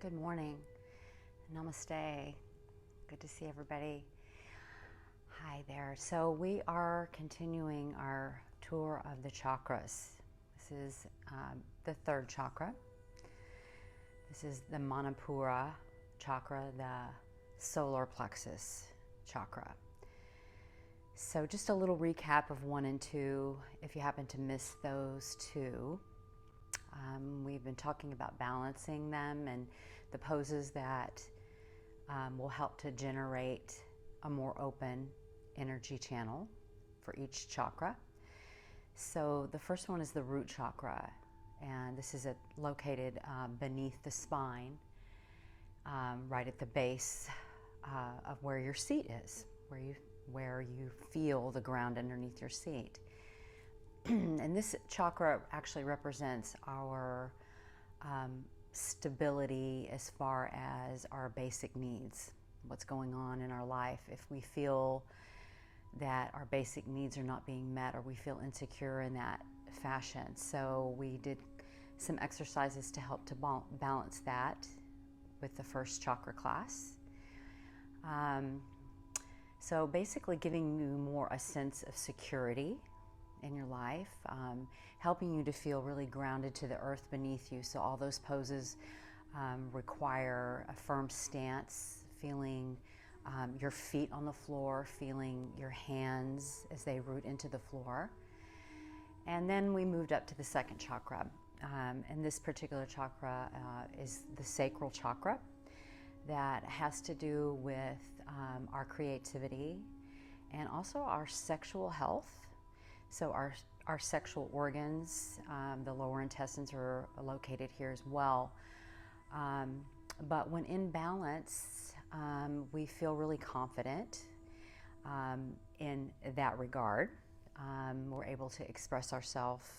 Good morning. Namaste. Good to see everybody. Hi there. So we are continuing our tour of the chakras. This is the third chakra. This is the Manipura chakra, the solar plexus chakra. So just a little recap of 1 and 2, if you happen to miss those two. We've been talking about balancing them and the poses that will help to generate a more open energy channel for each chakra. So the first one is the root chakra, and this is located beneath the spine, right at the base of where your seat is, where you feel the ground underneath your seat. And this chakra actually represents our stability as far as our basic needs, what's going on in our life. If we feel that our basic needs are not being met or we feel insecure in that fashion. So we did some exercises to help to balance that with the first chakra class. So basically giving you more a sense of security in your life, helping you to feel really grounded to the earth beneath you. So all those poses require a firm stance, feeling your feet on the floor, feeling your hands as they root into the floor. And then we moved up to the second chakra. And this particular chakra is the sacral chakra that has to do with our creativity and also our sexual health. So our sexual organs, the lower intestines are located here as well. But when in balance, we feel really confident in that regard. We're able to express ourselves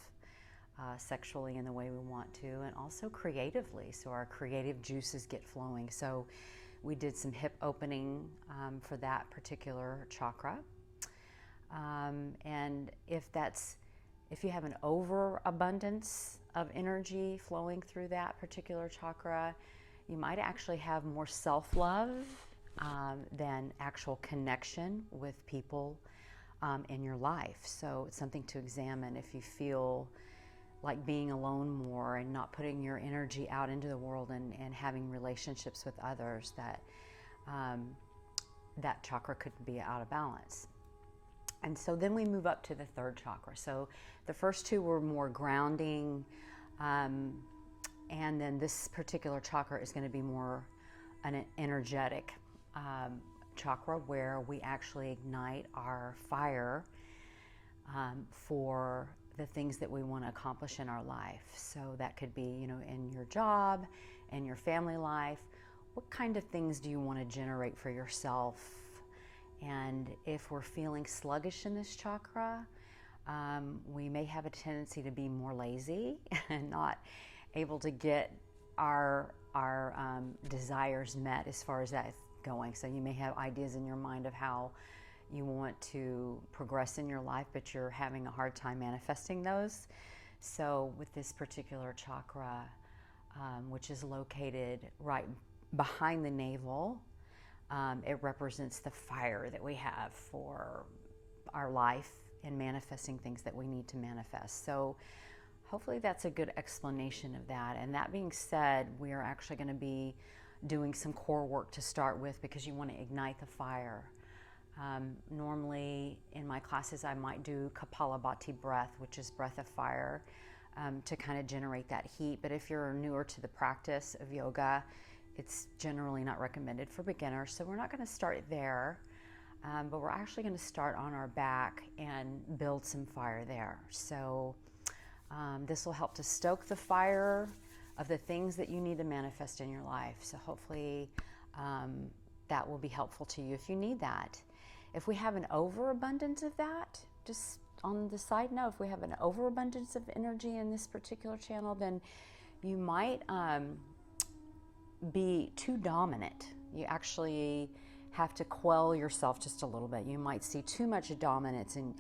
sexually in the way we want to, and also creatively. So our creative juices get flowing. So we did some hip opening for that particular chakra. And if you have an overabundance of energy flowing through that particular chakra, you might actually have more self-love than actual connection with people in your life. So it's something to examine if you feel like being alone more and not putting your energy out into the world and having relationships with others, that chakra could be out of balance. And so then we move up to the third chakra. So the first two were more grounding, and then this particular chakra is going to be more an energetic chakra where we actually ignite our fire for the things that we want to accomplish in our life. So that could be, in your job, in your family life. What kind of things do you want to generate for yourself? And if we're feeling sluggish in this chakra, we may have a tendency to be more lazy and not able to get our desires met as far as that's going. So you may have ideas in your mind of how you want to progress in your life, but you're having a hard time manifesting those. So with this particular chakra, which is located right behind the navel, it represents the fire that we have for our life and manifesting things that we need to manifest. So hopefully that's a good explanation of that. And that being said, we are actually going to be doing some core work to start with, because you want to ignite the fire. Normally in my classes I might do Kapalabhati breath, which is breath of fire, to kind of generate that heat. But if you're newer to the practice of yoga, it's generally not recommended for beginners, so we're not going to start there, but we're actually going to start on our back and build some fire there. So this will help to stoke the fire of the things that you need to manifest in your life. So hopefully that will be helpful to you if you need that. If we have an overabundance of that, just on the side note, if we have an overabundance of energy in this particular channel, then you might be too dominant. You actually have to quell yourself just a little bit. You might see too much dominance in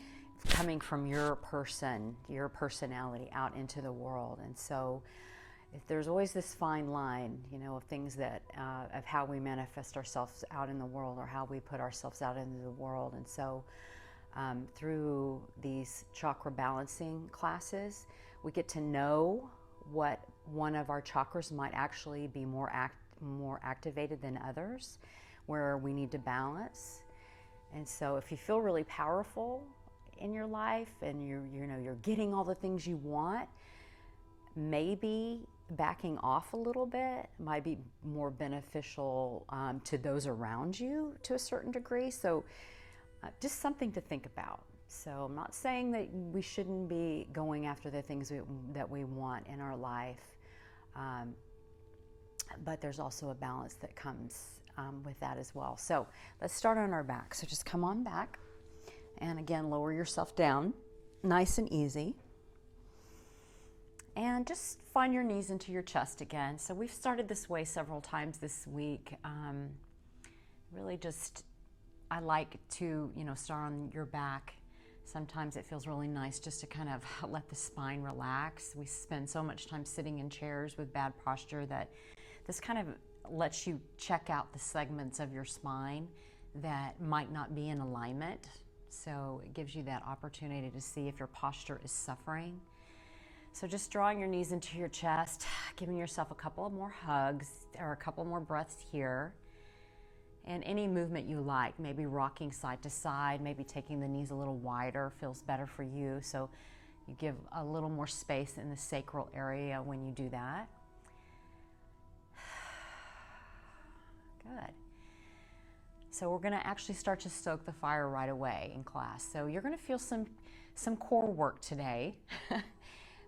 coming from your personality out into the world. And so there's always this fine line, you know, of things that, of how we manifest ourselves out in the world, or how we put ourselves out into the world. And so through these chakra balancing classes, we get to know what one of our chakras might actually be more activated than others, where we need to balance. And so if you feel really powerful in your life and you're getting all the things you want, maybe backing off a little bit might be more beneficial to those around you to a certain degree. So just something to think about. So I'm not saying that we shouldn't be going after the things that we want in our life, but there's also a balance that comes with that as well. So let's start on our back. So just come on back, and again, lower yourself down, nice and easy. And just find your knees into your chest again. So we've started this way several times this week. Really just, I like to, start on your back. Sometimes it feels really nice just to kind of let the spine relax. We spend so much time sitting in chairs with bad posture that this kind of lets you check out the segments of your spine that might not be in alignment. So it gives you that opportunity to see if your posture is suffering. So just drawing your knees into your chest, giving yourself a couple of more hugs or a couple more breaths here. And any movement you like, maybe rocking side to side, maybe taking the knees a little wider feels better for you. So you give a little more space in the sacral area when you do that. Good. So we're going to actually start to stoke the fire right away in class. So you're going to feel some core work today,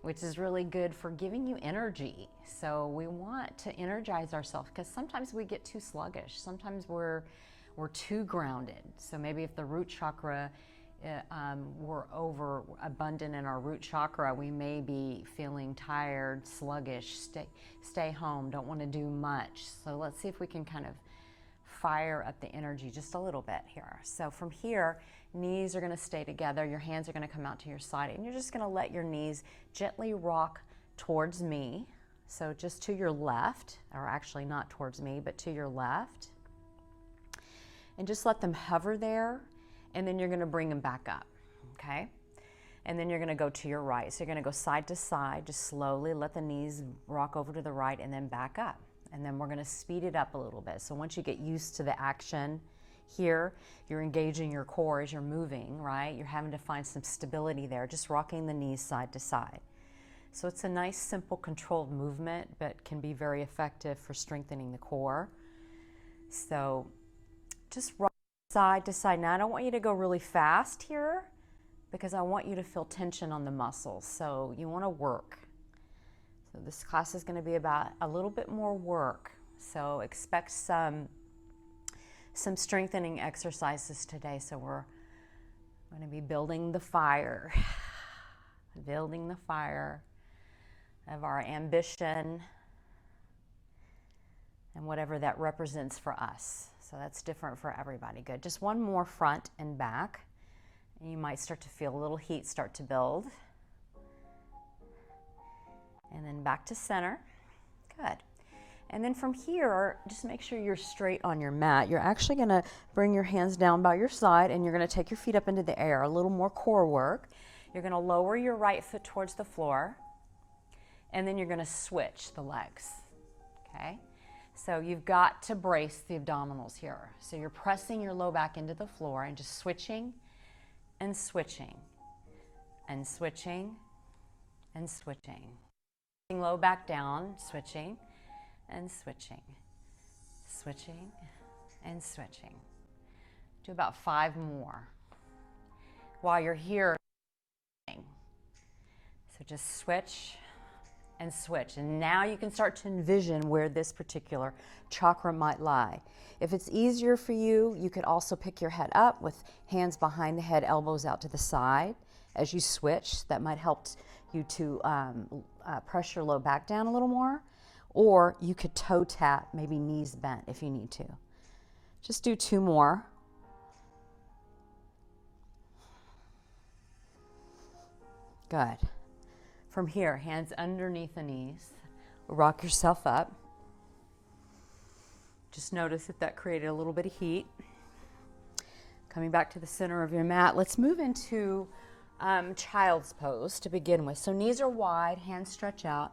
which is really good for giving you energy. So we want to energize ourselves, because sometimes we get too sluggish. Sometimes we're too grounded. So maybe if the root chakra, we're over abundant in our root chakra, we may be feeling tired, sluggish, stay home, don't want to do much. So let's see if we can kind of fire up the energy just a little bit here. So from here, knees are going to stay together, your hands are going to come out to your side, and you're just going to let your knees gently rock towards me. So just to your left, or actually not towards me, but to your left. And just let them hover there, and then you're going to bring them back up, okay? And then you're going to go to your right. So you're going to go side to side, just slowly let the knees rock over to the right and then back up. And then we're going to speed it up a little bit. So once you get used to the action here, you're engaging your core as you're moving, right? You're having to find some stability there, just rocking the knees side to side. So it's a nice, simple, controlled movement, but can be very effective for strengthening the core. So just rock side to side. Now, I don't want you to go really fast here, because I want you to feel tension on the muscles. So you want to work. So this class is going to be about a little bit more work. So expect some strengthening exercises today. So we're going to be building the fire of our ambition and whatever that represents for us. So that's different for everybody. Good. Just one more front and back. And you might start to feel a little heat start to build. And then back to center. Good. And then from here, just make sure you're straight on your mat. You're actually going to bring your hands down by your side, and you're going to take your feet up into the air, a little more core work. You're going to lower your right foot towards the floor, and then you're going to switch the legs, okay? So you've got to brace the abdominals here. So you're pressing your low back into the floor and just switching and switching and switching and switching. Low back down, switching and switching, switching and switching. Do about 5 more. While you're here, so just switch and switch. And now you can start to envision where this particular chakra might lie. If it's easier for you, you could also pick your head up with hands behind the head, elbows out to the side as you switch. That might help you to press your low back down a little more. Or you could toe tap, maybe knees bent if you need to. Just do 2 more. Good. From here, hands underneath the knees, Rock yourself up. Just notice if that created a little bit of heat. Coming back to the center of your mat, let's move into child's pose to begin with. So knees are wide, hands stretch out,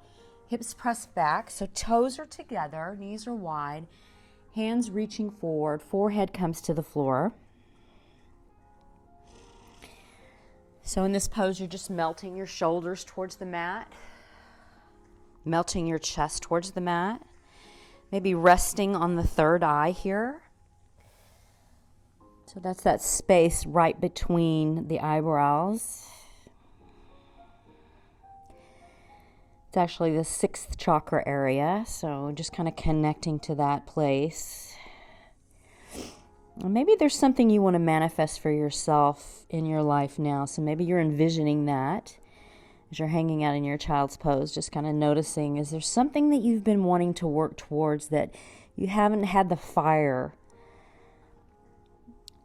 hips press back. So toes are together, knees are wide, hands reaching forward, forehead comes to the floor. So in this pose, you're just melting your shoulders towards the mat, melting your chest towards the mat, maybe resting on the third eye here. So that's that space right between the eyebrows. It's actually the 6th chakra area, so just kind of connecting to that place. Maybe there's something you want to manifest for yourself in your life now, so maybe you're envisioning that as you're hanging out in your child's pose, just kind of noticing, is there something that you've been wanting to work towards that you haven't had the fire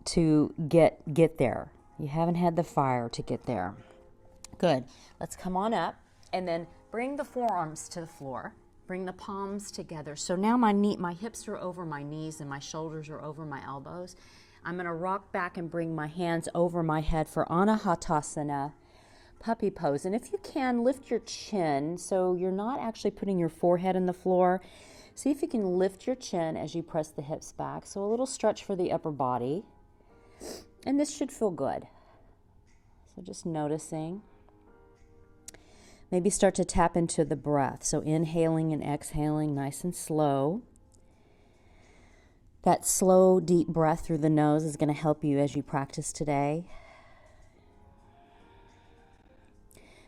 to get there? You haven't had the fire to get there. Good. Let's come on up and then bring the forearms to the floor. Bring the palms together. So now my hips are over my knees and my shoulders are over my elbows. I'm going to rock back and bring my hands over my head for Anahatasana, puppy pose. And if you can, lift your chin so you're not actually putting your forehead in the floor. See if you can lift your chin as you press the hips back. So a little stretch for the upper body. And this should feel good. So just noticing. Maybe start to tap into the breath. So inhaling and exhaling nice and slow. That slow, deep breath through the nose is going to help you as you practice today.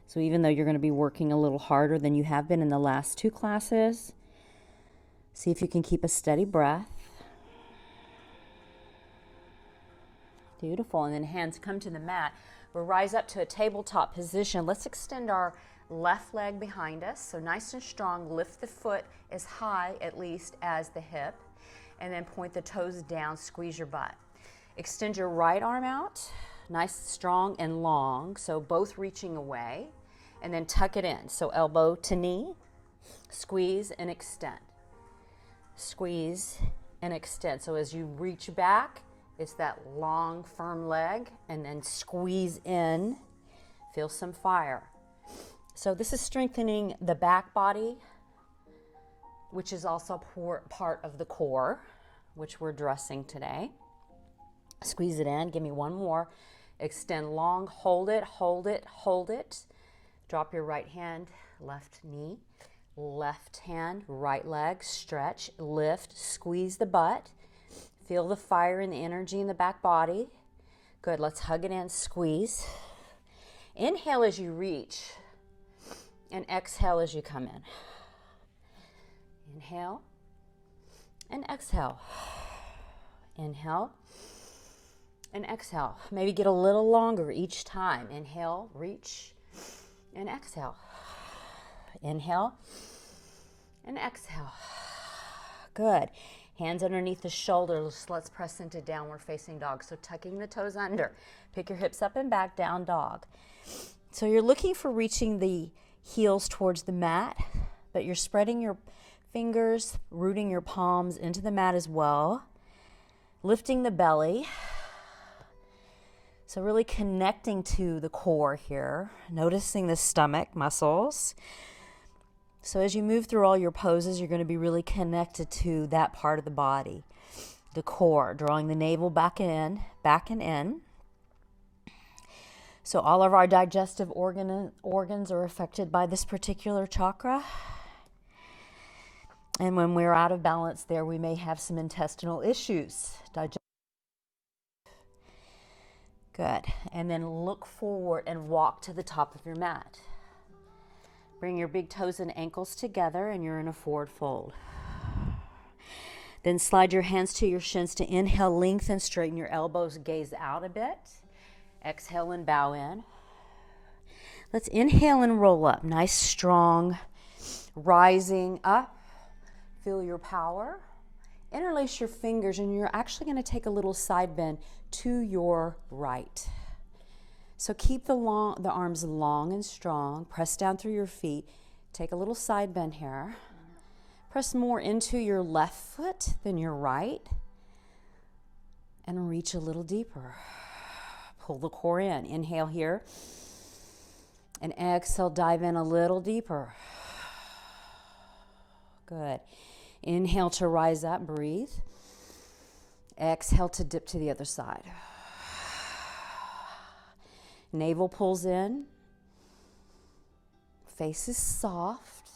So even though you're going to be working a little harder than you have been in the last 2 classes, see if you can keep a steady breath. Beautiful. And then hands come to the mat. We'll rise up to a tabletop position. Let's extend our left leg behind us. So nice and strong. Lift the foot as high, at least, as the hip. And then point the toes down. Squeeze your butt. Extend your right arm out. Nice, strong, and long. So both reaching away. And then tuck it in. So elbow to knee. Squeeze and extend. Squeeze and extend. So as you reach back, it's that long, firm leg, and then squeeze in. Feel some fire. So this is strengthening the back body, which is also part of the core, which we're addressing today. Squeeze it in. Give me one more. Extend long. Hold it, hold it, hold it. Drop your right hand, left knee, left hand, right leg. Stretch, lift, squeeze the butt. Feel the fire and the energy in the back body. Good. Let's hug it in. Squeeze. Inhale as you reach. And exhale as you come in. Inhale. And exhale. Inhale. And exhale. Maybe get a little longer each time. Inhale. Reach. And exhale. Inhale. And exhale. Good. Hands underneath the shoulders. Let's press into downward facing dog. So tucking the toes under. Pick your hips up and back, down dog. So you're looking for reaching the heels towards the mat, but you're spreading your fingers, rooting your palms into the mat as well. Lifting the belly. So really connecting to the core here. Noticing the stomach muscles. So as you move through all your poses, you're going to be really connected to that part of the body, the core, drawing the navel back and in. So all of our digestive organs are affected by this particular chakra. And when we're out of balance there, we may have some intestinal issues. Good. And then look forward and walk to the top of your mat. Bring your big toes and ankles together and you're in a forward fold. Then slide your hands to your shins to inhale, lengthen, straighten your elbows, gaze out a bit. Exhale and bow in. Let's inhale and roll up. Nice, strong, rising up. Feel your power. Interlace your fingers and you're actually going to take a little side bend to your right. So keep the arms long and strong. Press down through your feet. Take a little side bend here. Press more into your left foot than your right. And reach a little deeper. Pull the core in. Inhale here. And exhale, dive in a little deeper. Good. Inhale to rise up, breathe. Exhale to dip to the other side. Navel pulls in. Face is soft.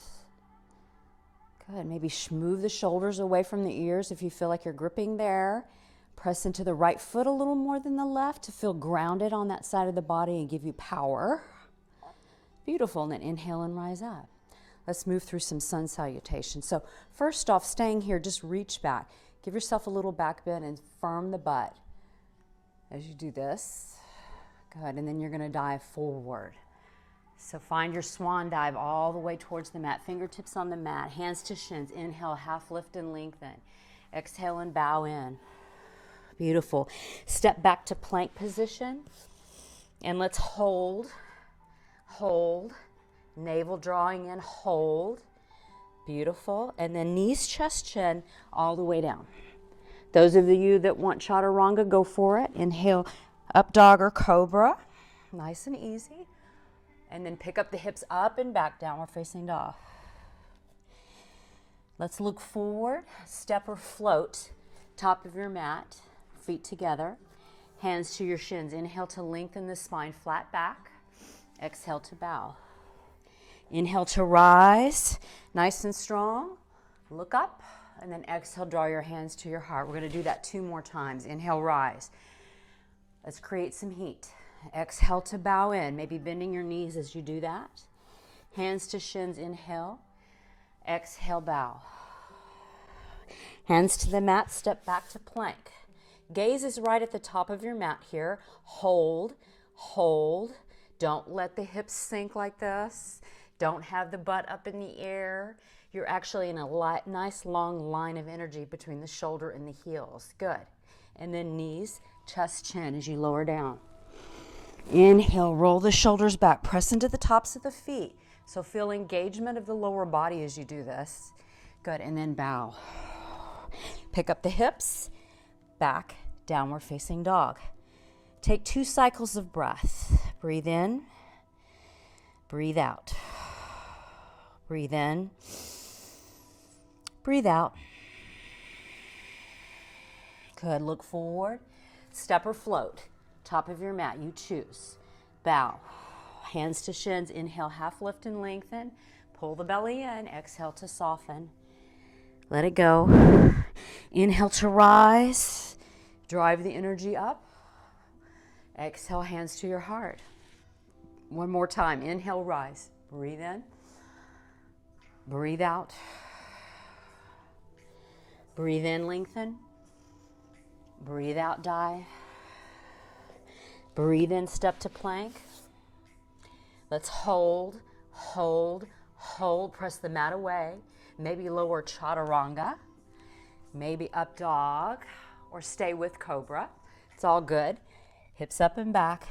Good. Maybe move the shoulders away from the ears if you feel like you're gripping there. Press into the right foot a little more than the left to feel grounded on that side of the body and give you power. Beautiful. And then inhale and rise up. Let's move through some sun salutations. So first off, staying here, just reach back. Give yourself a little back bend and firm the butt as you do this. Good. And then you're going to dive forward. So find your swan dive all the way towards the mat. Fingertips on the mat. Hands to shins. Inhale, half lift and lengthen. Exhale and bow in. Beautiful. Step back to plank position. And let's hold. Hold. Navel drawing in. Hold. Beautiful. And then knees, chest, chin, all the way down. Those of you that want chaturanga, go for it. Inhale, up dog or cobra. Nice and easy. And then pick up the hips up and back, downward facing dog. Let's look forward. Step or float. Top of your mat. Feet together. Hands to your shins. Inhale to lengthen the spine, flat back. Exhale to bow. Inhale to rise, nice and strong. Look up, and then exhale, draw your hands to your heart. We're going to do that 2 more times. Inhale, rise. Let's create some heat. Exhale to bow in, maybe bending your knees as you do that. Hands to shins, inhale. Exhale, bow. Hands to the mat, step back to plank. Gaze is right at the top of your mat here. Hold, hold. Don't let the hips sink like this. Don't have the butt up in the air. You're actually in a nice long line of energy between the shoulder and the heels. Good. And then knees, chest, chin as you lower down. Inhale, roll the shoulders back. Press into the tops of the feet. So feel engagement of the lower body as you do this. Good. And then bow. Pick up the hips. Back, downward facing dog. Take 2 cycles of breath. Breathe in. Breathe out. Breathe in. Breathe out. Good. Look forward. Step or float. Top of your mat. You choose. Bow. Hands to shins. Inhale, half lift and lengthen. Pull the belly in. Exhale to soften. Let it go. Inhale to rise. Drive the energy up. Exhale, hands to your heart. One more time. Inhale, rise. Breathe in. Breathe out. Breathe in, lengthen. Breathe out, dive. Breathe in, step to plank. Let's hold, hold, hold. Press the mat away. Maybe lower chaturanga. Maybe up dog. Or stay with cobra. It's all good. Hips up and back.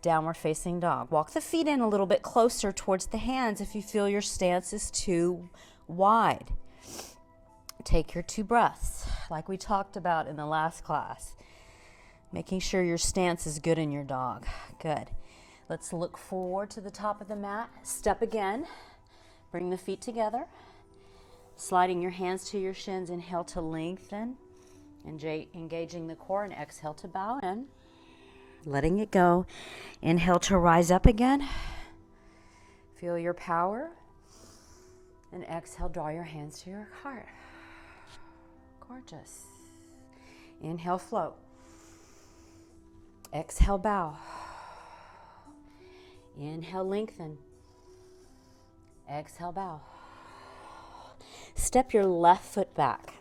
Downward facing dog. Walk the feet in a little bit closer towards the hands if you feel your stance is too wide. Take your 2 breaths, like we talked about in the last class. Making sure your stance is good in your dog. Good. Let's look forward to the top of the mat. Step again. Bring the feet together. Sliding your hands to your shins. Inhale to lengthen. Engaging the core, and exhale to bow in. Letting it go. Inhale to rise up again. Feel your power. And exhale, draw your hands to your heart. Gorgeous. Inhale, float. Exhale, bow. Inhale, lengthen. Exhale, bow. Step your left foot back.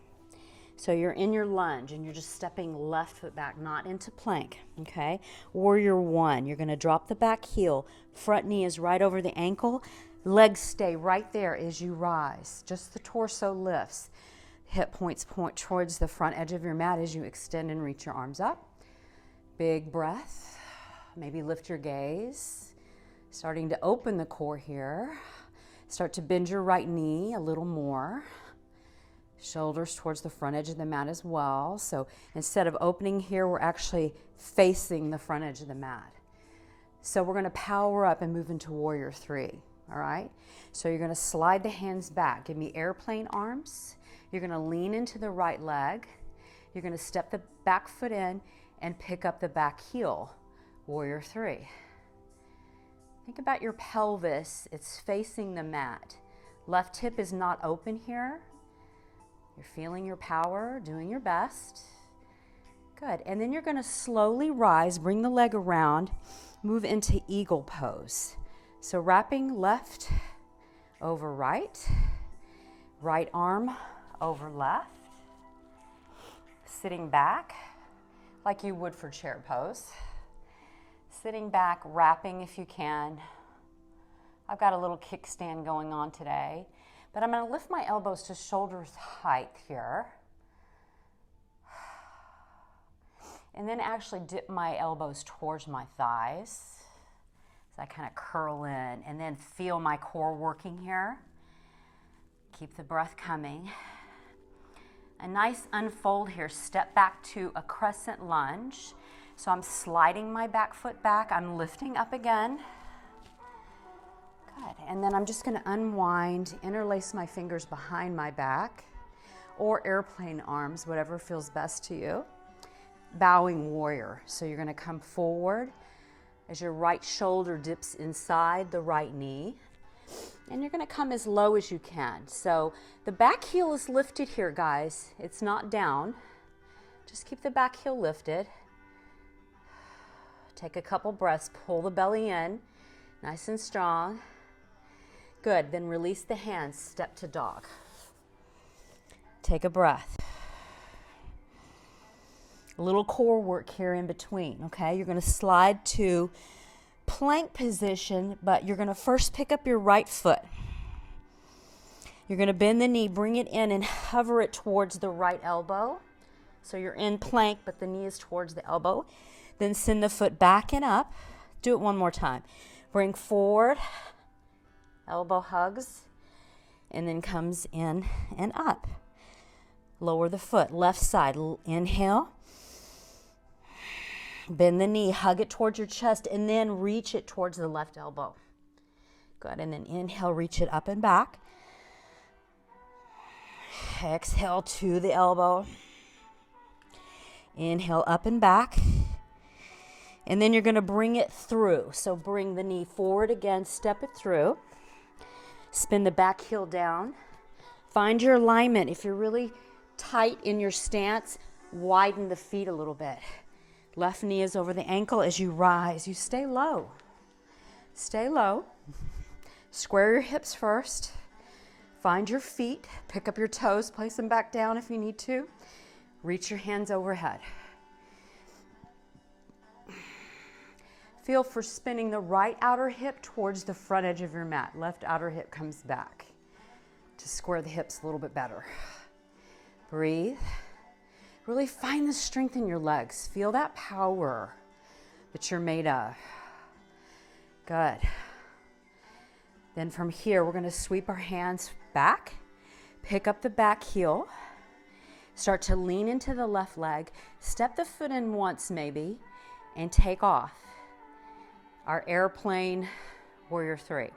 So you're in your lunge and you're just stepping left foot back, not into plank, okay? Warrior 1, you're going to drop the back heel. Front knee is right over the ankle. Legs stay right there as you rise. Just the torso lifts. Hip points point towards the front edge of your mat as you extend and reach your arms up. Big breath. Maybe lift your gaze. Starting to open the core here. Start to bend your right knee a little more. Shoulders towards the front edge of the mat as well. So instead of opening here, we're actually facing the front edge of the mat. So we're going to power up and move into warrior three. All right. So you're going to slide the hands back. Give me airplane arms. You're going to lean into the right leg. You're going to step the back foot in and pick up the back heel. Warrior three. Think about your pelvis. It's facing the mat. Left hip is not open here. You're feeling your power, doing your best. Good. And then you're going to slowly rise, bring the leg around, move into eagle pose. So wrapping left over right, right arm over left, sitting back like you would for chair pose. Sitting back, wrapping if you can. I've got a little kickstand going on today, but I'm going to lift my elbows to shoulders height here. And then actually dip my elbows towards my thighs. So I kind of curl in and then feel my core working here. Keep the breath coming. A nice unfold here. Step back to a crescent lunge. So I'm sliding my back foot back. I'm lifting up again. Good. And then I'm just going to unwind, interlace my fingers behind my back, or airplane arms, whatever feels best to you. Bowing warrior. So you're going to come forward as your right shoulder dips inside the right knee. And you're going to come as low as you can. So the back heel is lifted here, guys. It's not down. Just keep the back heel lifted. Take a couple breaths. Pull the belly in. Nice and strong. Good. Then release the hands. Step to dog. Take a breath. A little core work here in between, okay? You're going to slide to plank position, but you're going to first pick up your right foot. You're going to bend the knee, bring it in, and hover it towards the right elbow. So you're in plank, but the knee is towards the elbow. Then send the foot back and up. Do it one more time. Bring forward, elbow hugs, and then comes in and up. Lower the foot, left side. Inhale. Bend the knee, hug it towards your chest, and then reach it towards the left elbow. Good, and then inhale, reach it up and back. Exhale to the elbow. Inhale, up and back. And then you're going to bring it through. So bring the knee forward again, step it through. Spin the back heel down. Find your alignment. If you're really tight in your stance, widen the feet a little bit. Left knee is over the ankle as you rise. You stay low. Stay low. Square your hips first. Find your feet. Pick up your toes. Place them back down if you need to. Reach your hands overhead. Feel for spinning the right outer hip towards the front edge of your mat. Left outer hip comes back to square the hips a little bit better. Breathe. Really find the strength in your legs. Feel that power that you're made of. Good. Then from here, we're going to sweep our hands back, pick up the back heel, start to lean into the left leg, step the foot in once maybe, and take off. Our airplane warrior three.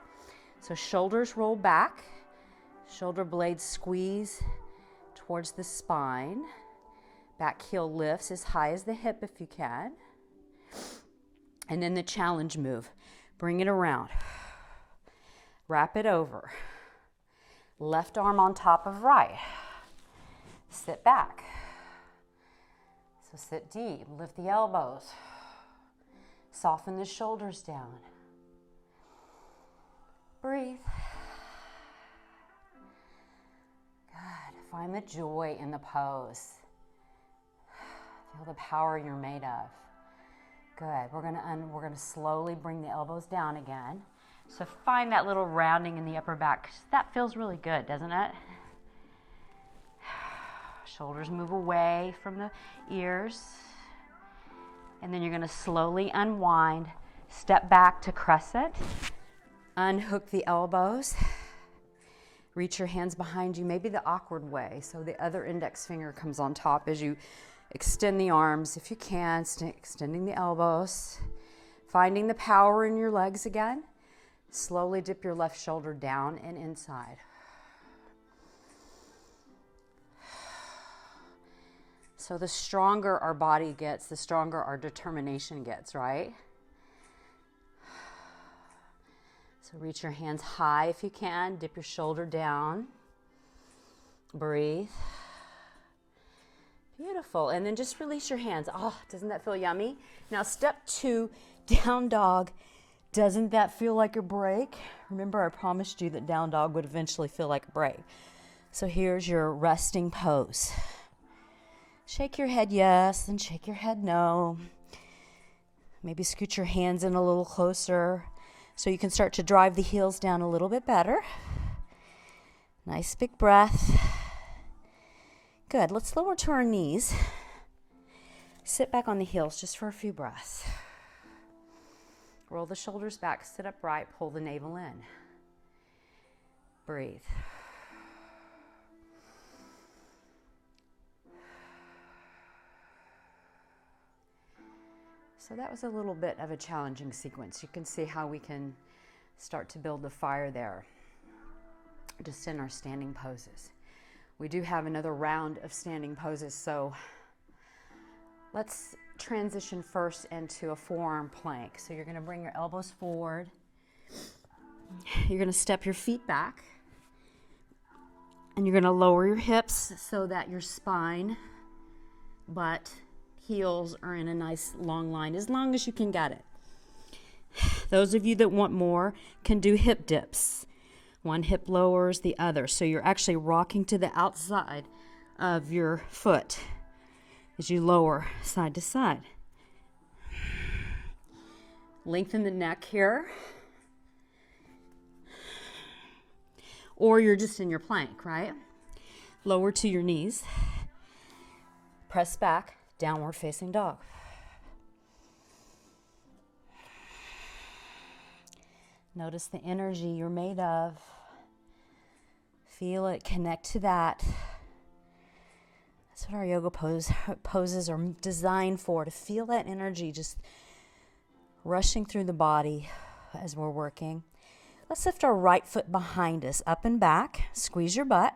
So shoulders roll back, shoulder blades squeeze towards the spine. Back heel lifts as high as the hip if you can. And then the challenge move. Bring it around. Wrap it over. Left arm on top of right. Sit back. So sit deep. Lift the elbows. Soften the shoulders down. Breathe. Good. Find the joy in the pose. Feel the power you're made of. Good. We're gonna slowly bring the elbows down again. So find that little rounding in the upper back. That feels really good, doesn't it? Shoulders move away from the ears. And then you're gonna slowly unwind, step back to crescent, unhook the elbows, Reach your hands behind you, maybe the awkward way. So the other index finger comes on top as you extend the arms, if you can, extending the elbows, finding the power in your legs again. Slowly dip your left shoulder down and inside. So the stronger our body gets, the stronger our determination gets, right? So reach your hands high if you can. Dip your shoulder down. Breathe. Beautiful. And then just release your hands. Oh, doesn't that feel yummy? Now step 2, down dog. Doesn't that feel like a break? Remember, I promised you that down dog would eventually feel like a break. So here's your resting pose. Shake your head yes and shake your head no. Maybe scoot your hands in a little closer so you can start to drive the heels down a little bit better. Nice big breath. Good. Let's lower to our knees. Sit back on the heels just for a few breaths. Roll the shoulders back, sit upright, pull the navel in. Breathe. So that was a little bit of a challenging sequence. You can see how we can start to build the fire there, just in our standing poses. We do have another round of standing poses, so let's transition first into a forearm plank. So you're going to bring your elbows forward. You're going to step your feet back, and you're going to lower your hips so that your spine, butt, heels are in a nice long line, as long as you can get it. Those of you that want more can do hip dips. One hip lowers the other. So you're actually rocking to the outside of your foot as you lower side to side. Lengthen the neck here. Or you're just in your plank, right? Lower to your knees. Press back. Downward facing dog. Notice the energy you're made of. Feel it, connect to that. That's what our yoga poses are designed for, to feel that energy just rushing through the body as we're working. Let's lift our right foot behind us, up and back. Squeeze your butt.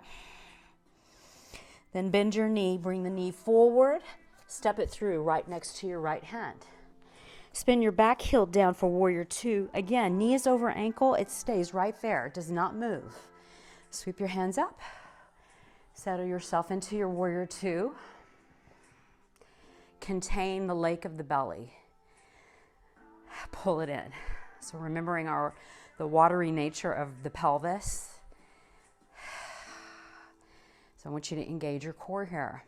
Then bend your knee, bring the knee forward. Step it through right next to your right hand. Spin your back heel down for warrior 2. Again, knee is over ankle. It stays right there. It does not move. Sweep your hands up. Settle yourself into your warrior 2. Contain the lake of the belly. Pull it in. So remembering the watery nature of the pelvis. So I want you to engage your core here.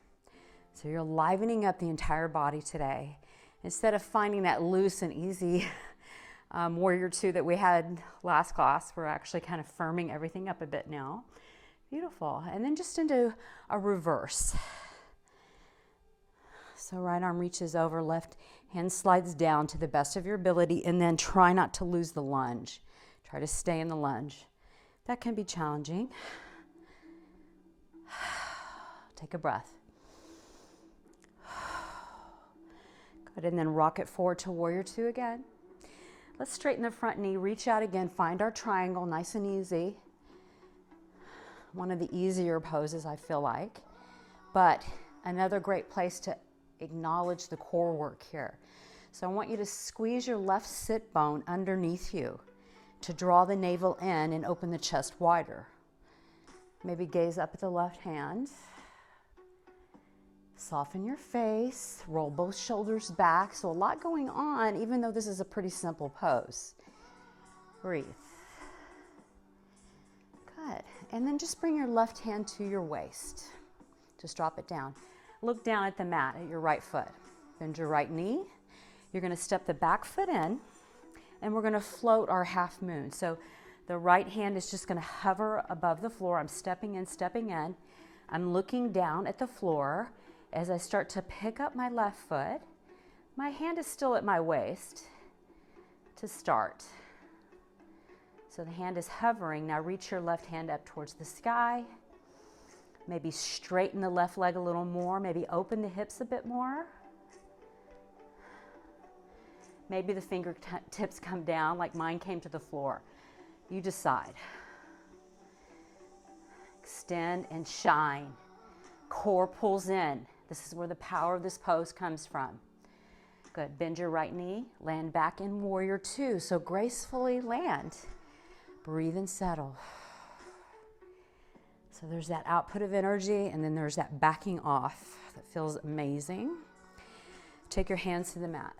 So you're livening up the entire body today. Instead of finding that loose and easy warrior 2 that we had last class, we're actually kind of firming everything up a bit now. Beautiful. And then just into a reverse. So right arm reaches over, left hand slides down to the best of your ability, and then try not to lose the lunge. Try to stay in the lunge. That can be challenging. Take a breath. Good, and then rock it forward to warrior 2 again. Let's straighten the front knee, reach out again, find our triangle, nice and easy. One of the easier poses, I feel like, but another great place to acknowledge the core work here. So I want you to squeeze your left sit bone underneath you to draw the navel in and open the chest wider. Maybe gaze up at the left hand. Soften your face, roll both shoulders back. So a lot going on, even though this is a pretty simple pose. Breathe. Good. And then just bring your left hand to your waist. Just drop it down. Look down at the mat at your right foot. Bend your right knee. You're going to step the back foot in, and we're going to float our half moon. So the right hand is just going to hover above the floor. I'm stepping in, stepping in. I'm looking down at the floor. As I start to pick up my left foot, my hand is still at my waist to start. So the hand is hovering. Now reach your left hand up towards the sky. Maybe straighten the left leg a little more. Maybe open the hips a bit more. Maybe the fingertips come down like mine came to the floor. You decide. Extend and shine. Core pulls in. This is where the power of this pose comes from. Good. Bend your right knee. Land back in warrior two. So gracefully land. Breathe and settle. So there's that output of energy, and then there's that backing off that feels amazing. Take your hands to the mat.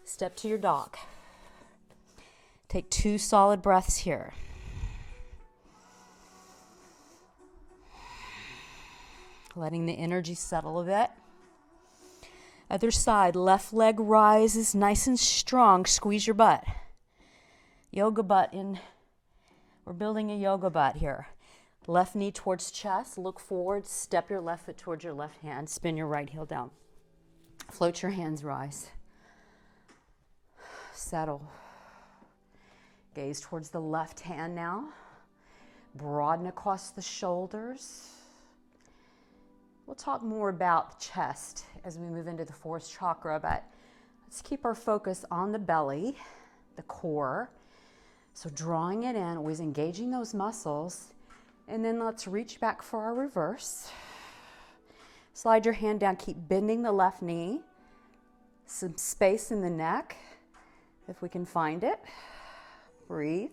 Step to your dog. Take 2 solid breaths here. Letting the energy settle a bit. Other side, left leg rises nice and strong. Squeeze your butt. Yoga butt in. We're building a yoga butt here. Left knee towards chest, look forward, step your left foot towards your left hand, spin your right heel down. Float your hands, rise. Settle. Gaze towards the left hand now. Broaden across the shoulders. We'll talk more about the chest as we move into the 4th chakra, but let's keep our focus on the belly, the core. So drawing it in, always engaging those muscles. And then let's reach back for our reverse. Slide your hand down, keep bending the left knee. Some space in the neck, if we can find it. Breathe.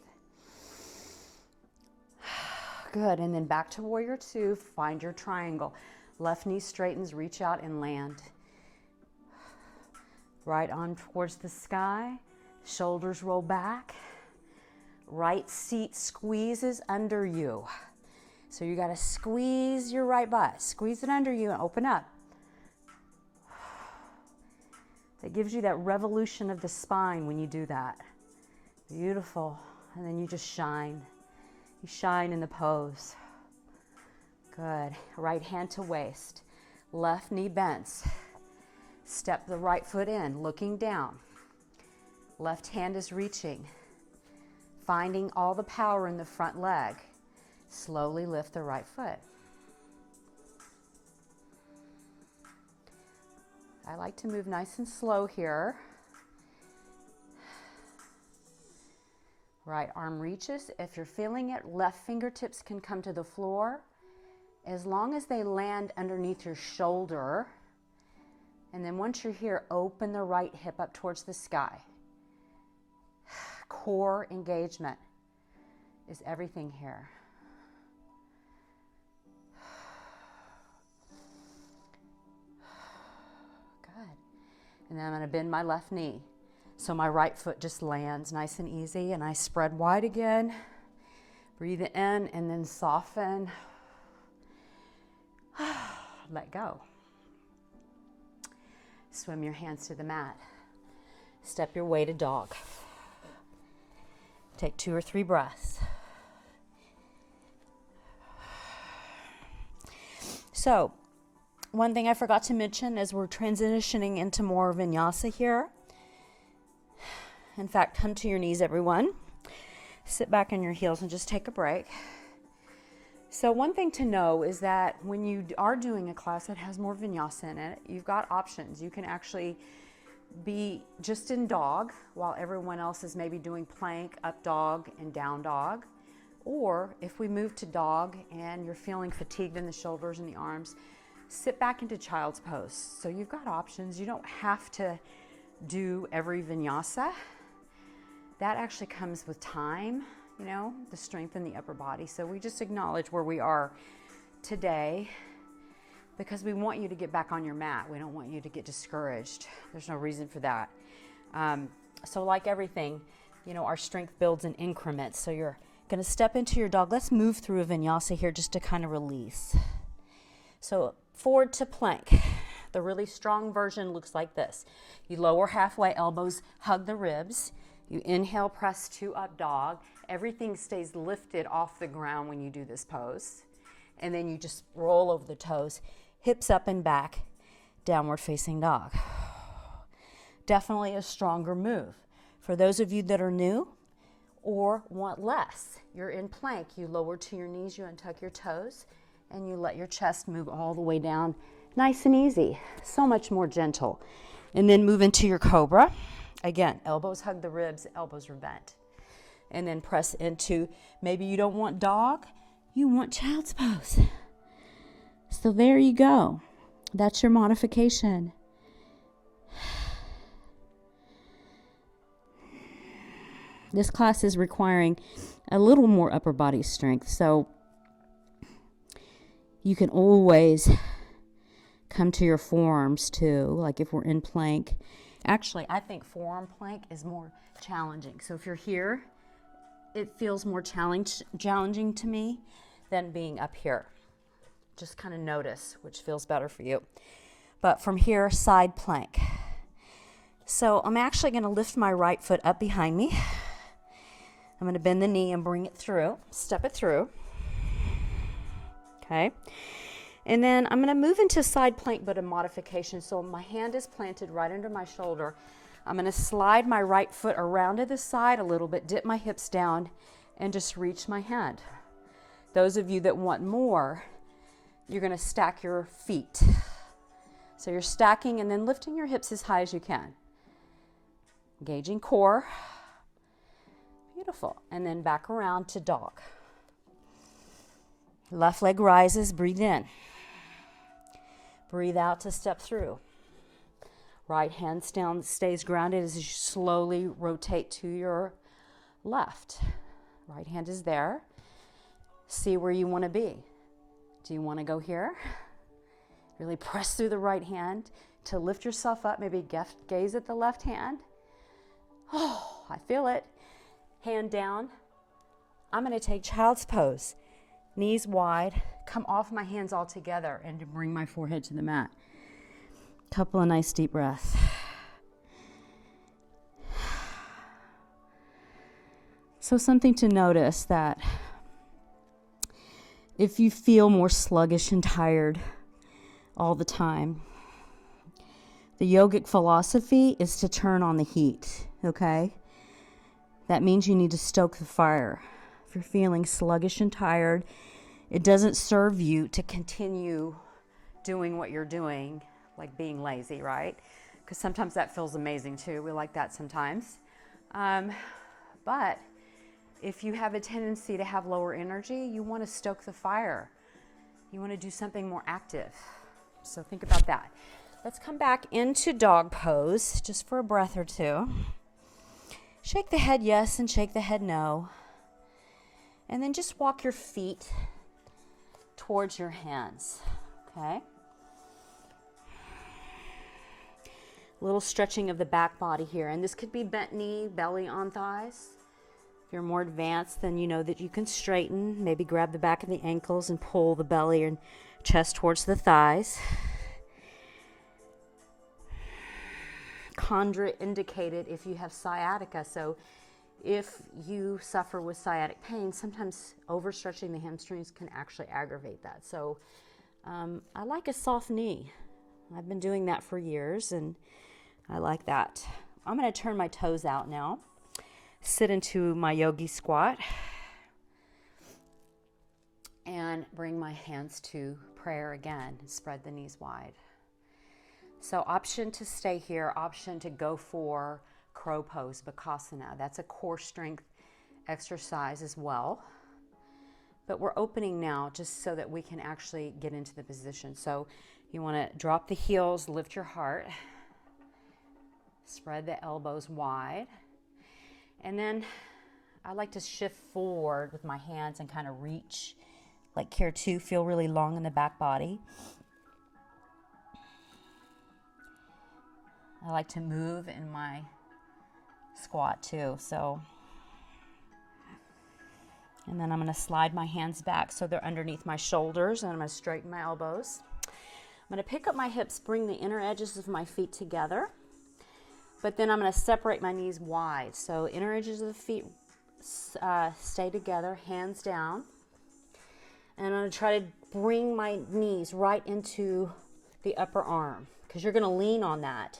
Good, and then back to warrior two, find your triangle. Left knee straightens, reach out and land. Right arm towards the sky, shoulders roll back. Right seat squeezes under you. So you got to squeeze your right butt. Squeeze it under you and open up. That gives you that revolution of the spine when you do that. Beautiful. And then you just shine. You shine in the pose. Good. Right hand to waist. Left knee bends. Step the right foot in, looking down. Left hand is reaching. Finding all the power in the front leg. Slowly lift the right foot. I like to move nice and slow here. Right arm reaches. If you're feeling it, left fingertips can come to the floor. As long as they land underneath your shoulder. And then once you're here, open the right hip up towards the sky. Core engagement is everything here. Good. And then I'm going to bend my left knee. So my right foot just lands nice and easy, and I spread wide again. Breathe it in and then soften. Let go. Swim your hands to the mat. Step your way to dog. Take 2 or 3 breaths. So, one thing I forgot to mention as we're transitioning into more vinyasa here. In fact, come to your knees, everyone. Sit back on your heels and just take a break. So one thing to know is that when you are doing a class that has more vinyasa in it, you've got options. You can actually be just in dog while everyone else is maybe doing plank, up dog, and down dog. Or if we move to dog and you're feeling fatigued in the shoulders and the arms, sit back into child's pose. So you've got options. You don't have to do every vinyasa. That actually comes with time, you know, the strength in the upper body. So we just acknowledge where we are today because we want you to get back on your mat. We don't want you to get discouraged. There's no reason for that. So like everything, you know, our strength builds in increments. So you're going to step into your dog. Let's move through a vinyasa here just to kind of release. So forward to plank. The really strong version looks like this. You lower halfway, elbows hug the ribs. You inhale, press to up dog. Everything stays lifted off the ground when you do this pose. And then you just roll over the toes, hips up and back, downward facing dog. Definitely a stronger move. For those of you that are new or want less. You're in plank. You lower to your knees, you untuck your toes, and you let your chest move all the way down. Nice and easy. So much more gentle. And then move into your cobra. Again, elbows hug the ribs, elbows are bent. And then press into, maybe you don't want dog, you want child's pose. So there you go. That's your modification. This class is requiring a little more upper body strength, so you can always come to your forearms too, like if we're in plank. Actually, I think forearm plank is more challenging. So if you're here, it feels more challenging to me than being up here. Just kind of notice which feels better for you. But from here, side plank. So I'm actually going to lift my right foot up behind me. I'm going to bend the knee and bring it through, step it through. Okay. And then I'm going to move into side plank, but a modification. So my hand is planted right under my shoulder. I'm going to slide my right foot around to the side a little bit, dip my hips down, and just reach my hand. Those of you that want more, you're going to stack your feet. So you're stacking and then lifting your hips as high as you can. Engaging core. Beautiful. And then back around to dog. Left leg rises, breathe in. Breathe out to step through. Right hand stays grounded as you slowly rotate to your left. Right hand is there. See where you want to be. Do you want to go here? Really press through the right hand to lift yourself up. Maybe gaze at the left hand. Oh, I feel it. Hand down. I'm going to take child's pose. Knees wide. Come off my hands all together and to bring my forehead to the mat. Couple of nice deep breaths. So something to notice that if you feel more sluggish and tired all the time, the yogic philosophy is to turn on the heat, okay? That means you need to stoke the fire. If you're feeling sluggish and tired, it doesn't serve you to continue doing what you're doing, like being lazy, right? Because sometimes that feels amazing too. We like that sometimes. But if you have a tendency to have lower energy, you want to stoke the fire. You want to do something more active. So think about that. Let's come back into dog pose just for a breath or two. Shake the head yes and shake the head no. And then just walk your feet towards your hands, okay? A little stretching of the back body here. And this could be bent knee, belly on thighs. If you're more advanced, then you know that you can straighten. Maybe grab the back of the ankles and pull the belly and chest towards the thighs. Contraindicated if you have sciatica. So if you suffer with sciatic pain, sometimes overstretching the hamstrings can actually aggravate that. So I like a soft knee. I've been doing that for years and I like that. I'm going to turn my toes out now. Sit into my yogi squat and bring my hands to prayer again. Spread the knees wide. So option to stay here, option to go for crow pose, Bakasana. That's a core strength exercise as well. But we're opening now just so that we can actually get into the position. So you want to drop the heels, lift your heart, spread the elbows wide. And then I like to shift forward with my hands and kind of reach, like here too, feel really long in the back body. I like to move in my squat too, so. And then I'm going to slide my hands back so they're underneath my shoulders, and I'm going to straighten my elbows. I'm going to pick up my hips, bring the inner edges of my feet together, but then I'm going to separate my knees wide. So inner edges of the feet stay together, hands down. And I'm going to try to bring my knees right into the upper arm, because you're going to lean on that.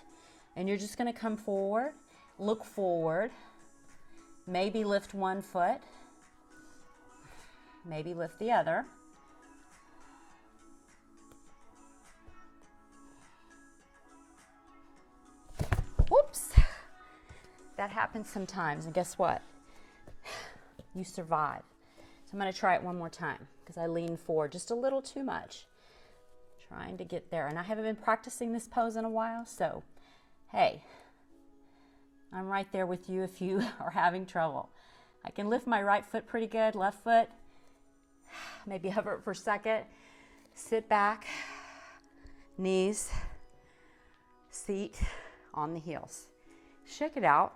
And you're just going to come forward, look forward, Maybe lift one foot. Maybe lift the other. Whoops. That happens sometimes, and guess what? You survive. So I'm going to try it one more time because I leaned forward just a little too much. Trying to get there. And I haven't been practicing this pose in a while, so hey, I'm right there with you if you are having trouble. I can lift my right foot pretty good, left foot. Maybe hover it for a second. Sit back, knees, seat on the heels. Shake it out.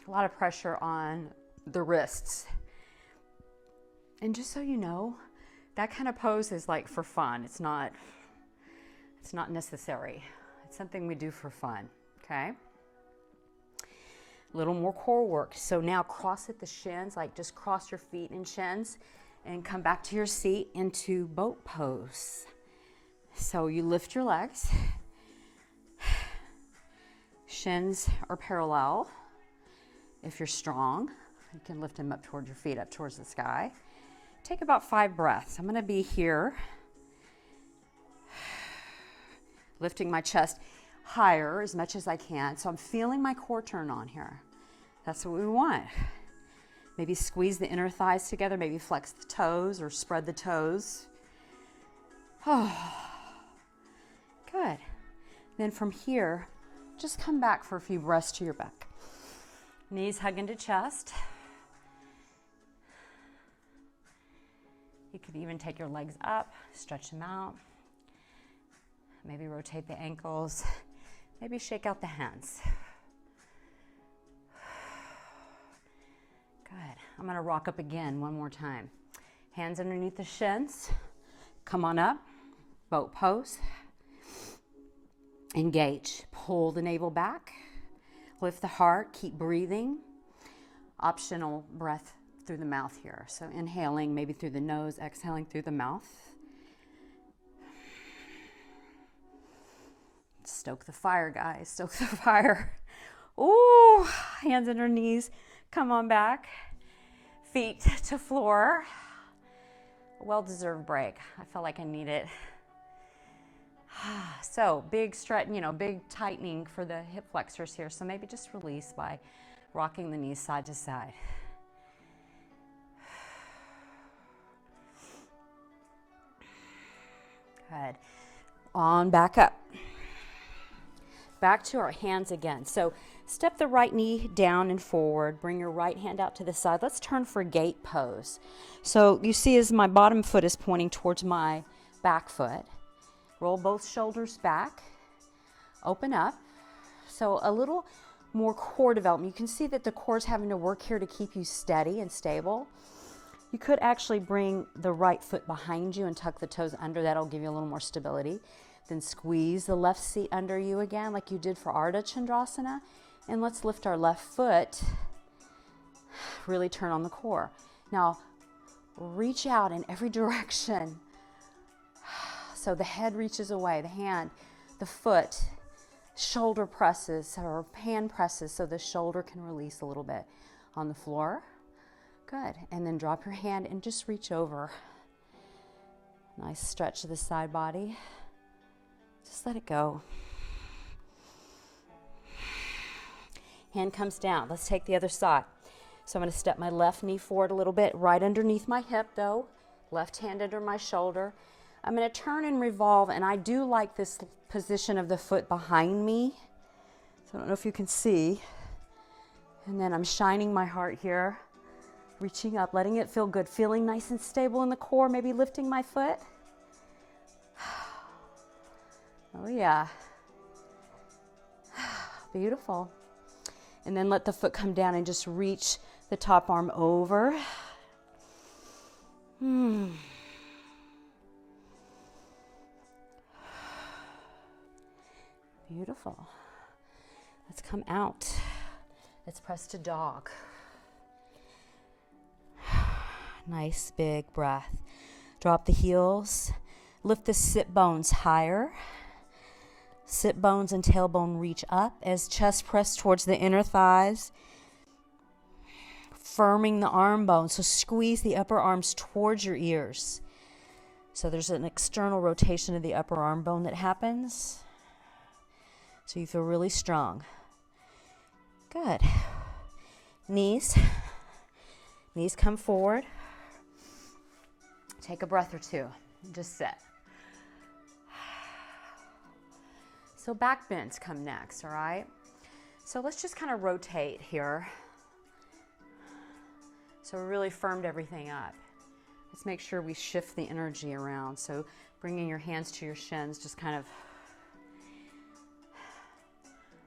A lot of pressure on the wrists. And just so you know, that kind of pose is like for fun. It's not necessary. It's something we do for fun, okay? A little more core work. So now cross at the shins, like just cross your feet and shins and come back to your seat into boat pose. So you lift your legs. Shins are parallel. If you're strong, you can lift them up towards your feet, up towards the sky. Take about 5 breaths. I'm going to be here, lifting my chest higher as much as I can. So I'm feeling my core turn on here. That's what we want. Maybe squeeze the inner thighs together, maybe flex the toes or spread the toes. Oh, good. Then from here, just come back for a few breaths to your back. Knees hug into chest. You could even take your legs up, stretch them out. Maybe rotate the ankles. Maybe shake out the hands. Good. I'm going to rock up again one more time. Hands underneath the shins. Come on up. Boat pose. Engage. Pull the navel back. Lift the heart. Keep breathing. Optional breath through the mouth here. So inhaling maybe through the nose, exhaling through the mouth. Stoke the fire, guys. Stoke the fire. Ooh, hands under knees. Come on back. Feet to floor. Well-deserved break. I felt like I need it. So big stretch, big tightening for the hip flexors here. So maybe just release by rocking the knees side to side. Good. On back up. Back to our hands again. So step the right knee down and forward. Bring your right hand out to the side. Let's turn for gate pose. So you see as my bottom foot is pointing towards my back foot. Roll both shoulders back. Open up. So a little more core development. You can see that the core is having to work here to keep you steady and stable. You could actually bring the right foot behind you and tuck the toes under. That'll give you a little more stability. Then squeeze the left seat under you again like you did for Ardha Chandrasana. And let's lift our left foot. Really turn on the core. Now, reach out in every direction. So the head reaches away, the hand, the foot, shoulder presses or hand presses so the shoulder can release a little bit on the floor. Good. And then drop your hand and just reach over. Nice stretch to the side body. Just let it go. Hand comes down. Let's take the other side. So I'm going to step my left knee forward a little bit, right underneath my hip though. Left hand under my shoulder. I'm going to turn and revolve, and I do like this position of the foot behind me. So I don't know if you can see. And then I'm shining my heart here, reaching up, letting it feel good, feeling nice and stable in the core, maybe lifting my foot. Oh yeah. Beautiful. And then let the foot come down and just reach the top arm over. Beautiful. Let's come out. Let's press to dog. Nice big breath. Drop the heels. Lift the sit bones higher. Sit bones and tailbone reach up as chest press towards the inner thighs. Firming the arm bones, so squeeze the upper arms towards your ears. So there's an external rotation of the upper arm bone that happens. So you feel really strong. Good. Knees come forward. Take a breath or two. Just sit. So back bends come next, all right? So let's just kind of rotate here. So we really firmed everything up. Let's make sure we shift the energy around. So bringing your hands to your shins, just kind of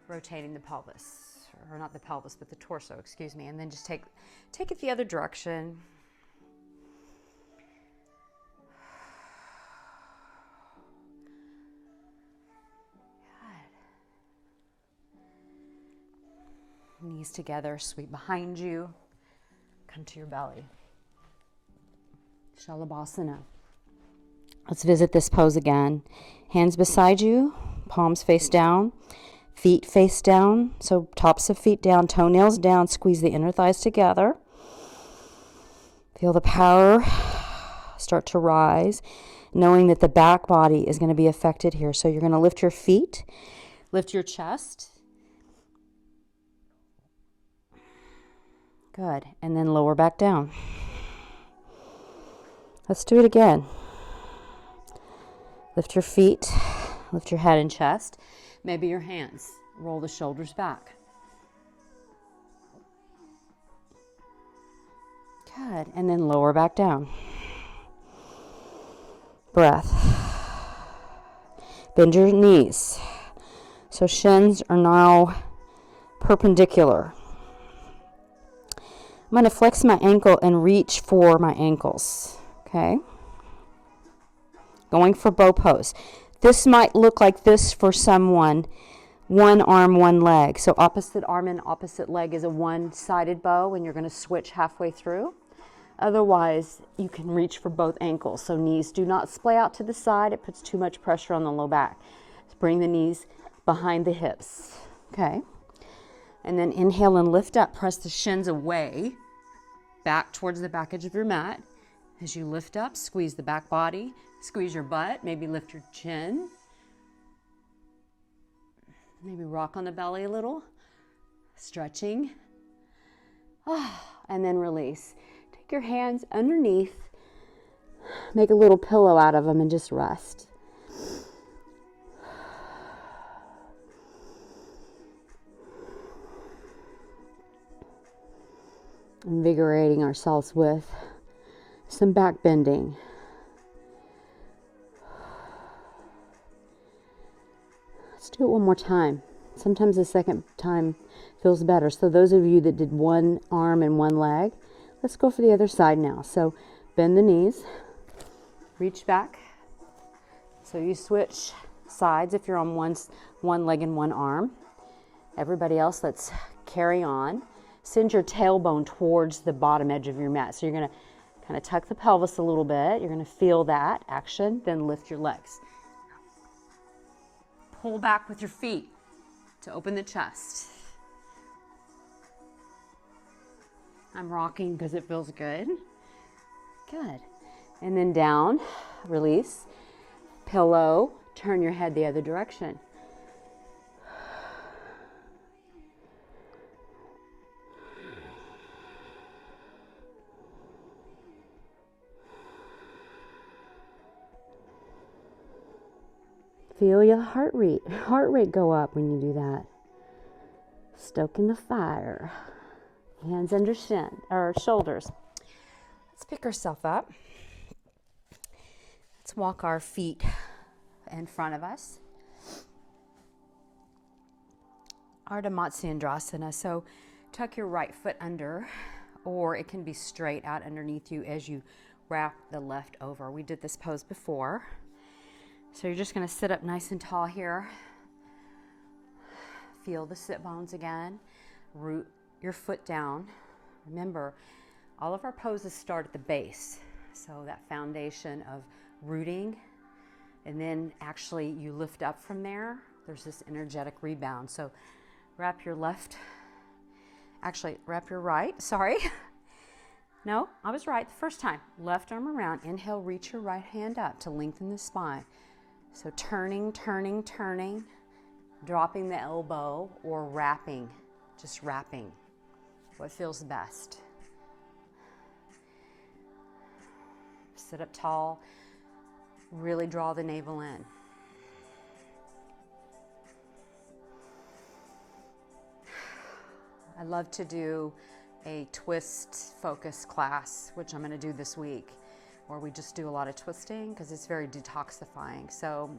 rotating the pelvis, or not the pelvis, but the torso, excuse me. And then just take it the other direction. Good. Knees together, sweep behind you. Come to your belly. Shalabhasana. Let's visit this pose again. Hands beside you, palms face down, feet face down. So tops of feet down, toenails down, squeeze the inner thighs together. Feel the power start to rise, knowing that the back body is going to be affected here. So you're going to lift your feet, lift your chest. Good. And then lower back down. Let's do it again. Lift your feet, lift your head and chest. Maybe your hands. Roll the shoulders back. Good. And then lower back down. Breath. Bend your knees. So shins are now perpendicular. I'm going to flex my ankle and reach for my ankles. Okay? Going for bow pose. This might look like this for someone. One arm, one leg. So opposite arm and opposite leg is a one-sided bow, and you're going to switch halfway through. Otherwise, you can reach for both ankles. So knees do not splay out to the side. It puts too much pressure on the low back. Just bring the knees behind the hips. Okay? And then inhale and lift up. Press the shins away, back towards the back edge of your mat. As you lift up, squeeze the back body, squeeze your butt, maybe lift your chin. Maybe rock on the belly a little, stretching. And then release. Take your hands underneath, make a little pillow out of them and just rest. Invigorating ourselves with some back bending. Let's do it one more time. Sometimes the second time feels better. So those of you that did one arm and one leg, let's go for the other side now. So bend the knees, reach back. So you switch sides if you're on one leg and one arm. Everybody else, let's carry on. Send your tailbone towards the bottom edge of your mat. So you're going to kind of tuck the pelvis a little bit. You're going to feel that action. Then lift your legs. Pull back with your feet to open the chest. I'm rocking because it feels good. Good. And then down, release. Pillow, turn your head the other direction. Feel your heart rate go up when you do that. Stoking the fire. Hands under shoulders. Let's pick ourselves up. Let's walk our feet in front of us. Ardha Matsyendrasana. So tuck your right foot under, or it can be straight out underneath you as you wrap the left over. We did this pose before. So you're just going to sit up nice and tall here. Feel the sit bones again. Root your foot down. Remember, all of our poses start at the base. So that foundation of rooting, and then actually you lift up from there there's this energetic rebound. So wrap your right, sorry. No, I was right the first time. Left arm around. Inhale, reach your right hand up to lengthen the spine. So turning, turning, turning, dropping the elbow or wrapping, just wrapping. What feels best. Sit up tall. Really draw the navel in. I love to do a twist focus class, which I'm going to do this week, where we just do a lot of twisting because it's very detoxifying. So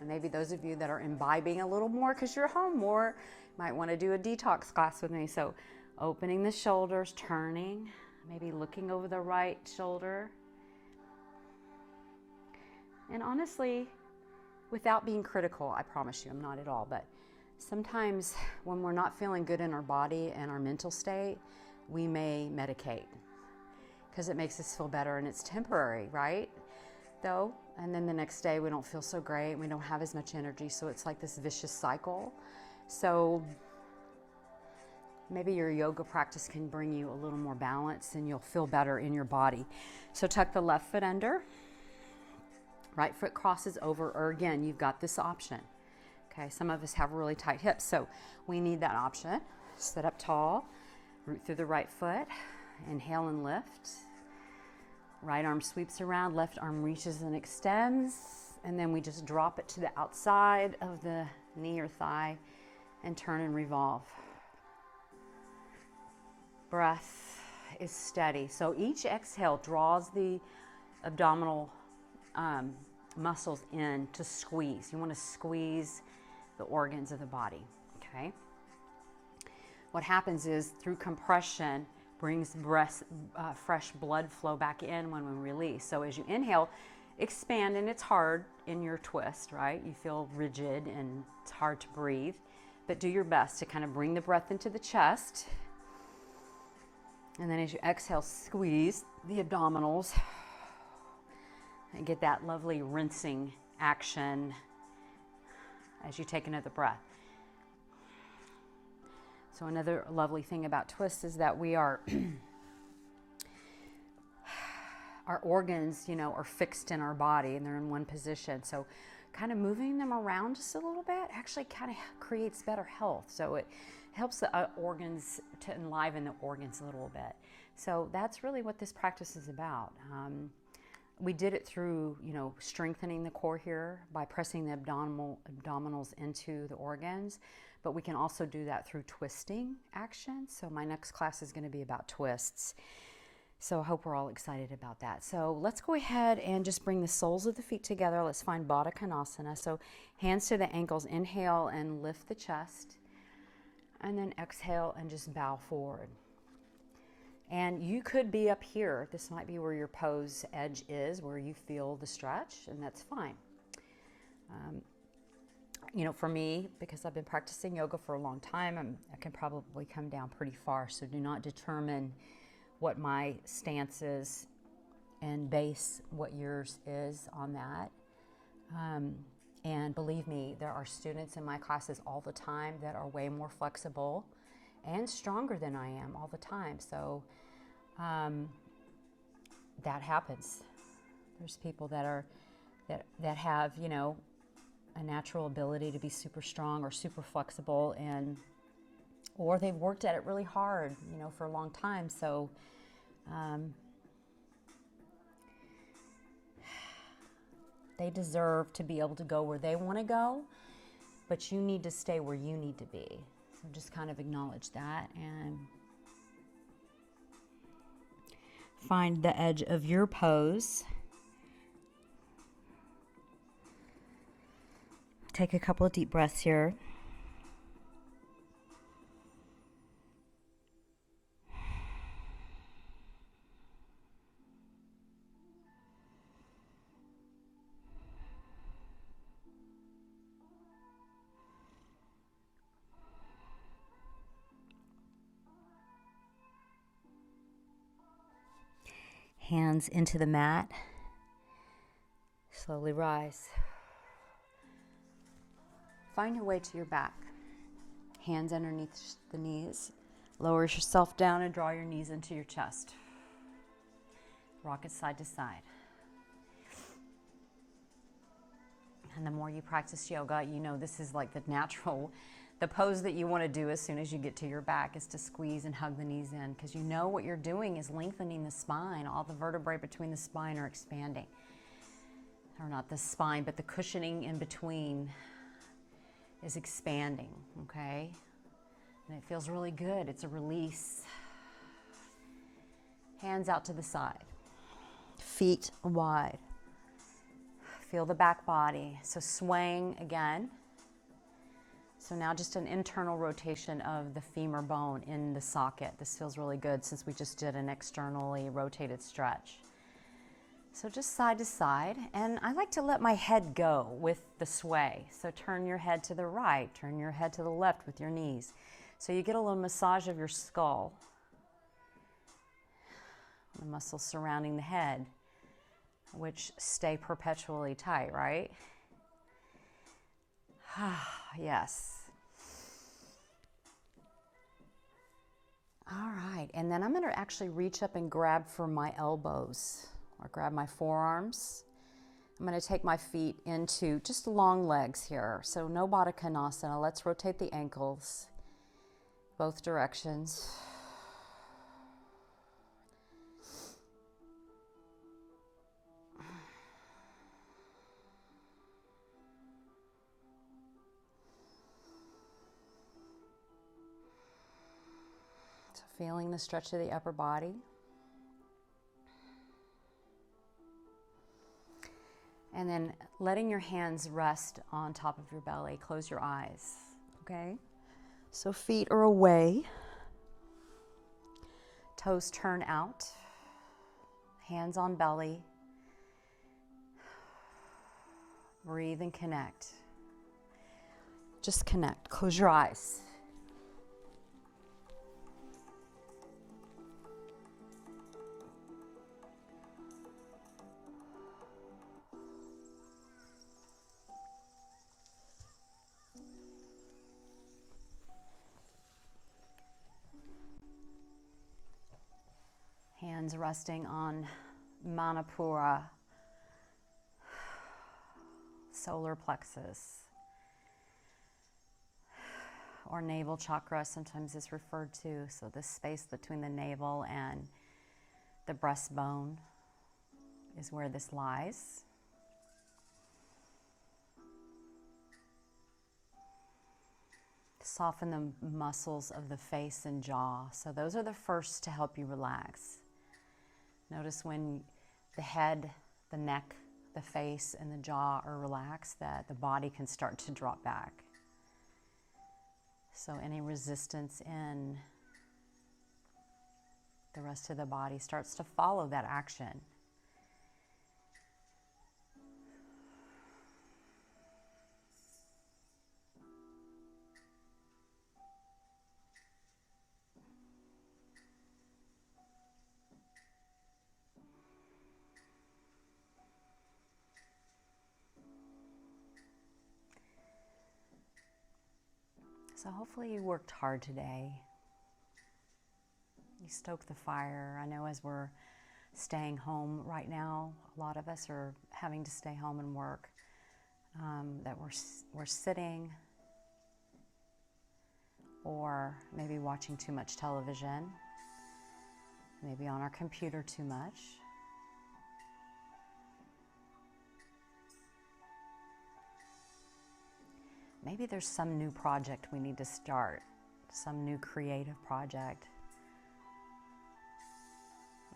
maybe those of you that are imbibing a little more because you're home more might want to do a detox class with me. So opening the shoulders, turning, maybe looking over the right shoulder. And honestly, without being critical, I promise you, I'm not at all, but sometimes when we're not feeling good in our body and our mental state, we may medicate because it makes us feel better and it's temporary, right? Though, and then the next day we don't feel so great, we don't have as much energy, so it's like this vicious cycle. So maybe your yoga practice can bring you a little more balance and you'll feel better in your body. So tuck the left foot under, right foot crosses over, or again, you've got this option. Okay, some of us have really tight hips, so we need that option. Sit up tall, root through the right foot, inhale and lift. Right arm sweeps around, left arm reaches and extends, and then we just drop it to the outside of the knee or thigh and turn and revolve. Breath is steady. So each exhale draws the abdominal muscles in to squeeze. You want to squeeze the organs of the body, okay? What happens is through compression brings fresh blood flow back in when we release. So as you inhale, expand, and it's hard in your twist, right? You feel rigid and it's hard to breathe, but do your best to kind of bring the breath into the chest. And then as you exhale, squeeze the abdominals and get that lovely rinsing action as you take another breath. So another lovely thing about twists is that we are, our organs, are fixed in our body and they're in one position. So kind of moving them around just a little bit actually kind of creates better health. So it helps the organs to enliven the organs a little bit. So that's really what this practice is about. We did it through, strengthening the core here by pressing the abdominals into the organs, but we can also do that through twisting action. So my next class is going to be about twists. So I hope we're all excited about that. So let's go ahead and just bring the soles of the feet together. Let's find Baddha Konasana. So hands to the ankles, inhale and lift the chest, and then exhale and just bow forward. And you could be up here. This might be where your pose edge is, where you feel the stretch, and that's fine. For me, because I've been practicing yoga for a long time, I can probably come down pretty far. So do not determine what my stance is and base what yours is on that. And believe me, there are students in my classes all the time that are way more flexible and stronger than I am all the time. So that happens. There's people that have, a natural ability to be super strong or super flexible, or they've worked at it really hard, for a long time. So they deserve to be able to go where they want to go, but you need to stay where you need to be. So just kind of acknowledge that and find the edge of your pose. Take a couple of deep breaths here. Hands into the mat. Slowly rise. Find your way to your back. Hands underneath the knees. Lower yourself down and draw your knees into your chest. Rock it side to side. And the more you practice yoga, you know this is like the pose that you want to do as soon as you get to your back is to squeeze and hug the knees in, because you know what you're doing is lengthening the spine. All the vertebrae between the spine are expanding. Or not the spine, but the cushioning in between is expanding, okay? And it feels really good. It's a release. Hands out to the side. Feet wide. Feel the back body. So swaying again. So now just an internal rotation of the femur bone in the socket. This feels really good since we just did an externally rotated stretch. So just side to side, and I like to let my head go with the sway. So turn your head to the right, turn your head to the left with your knees. So you get a little massage of your skull, the muscles surrounding the head, which stay perpetually tight, right? Yes. All right, and then I'm going to actually reach up and grab for my elbows. Or grab my forearms. I'm going to take my feet into just long legs here. So no Baddha Konasana. Let's rotate the ankles both directions. So feeling the stretch of the upper body. And then letting your hands rest on top of your belly. Close your eyes, okay? So feet are away. Toes turn out. Hands on belly. Breathe and connect. Just connect. Close your eyes. Hands resting on Manipura, solar plexus, or navel chakra, sometimes it's referred to. So this space between the navel and the breastbone is where this lies. Soften the muscles of the face and jaw. So those are the first to help you relax. Notice when the head, the neck, the face, and the jaw are relaxed, that the body can start to drop back. So any resistance in the rest of the body starts to follow that action. So hopefully you worked hard today. You stoked the fire. I know as we're staying home right now, a lot of us are having to stay home and work, that we're sitting or maybe watching too much television, maybe on our computer too much. Maybe there's some new project we need to start, some new creative project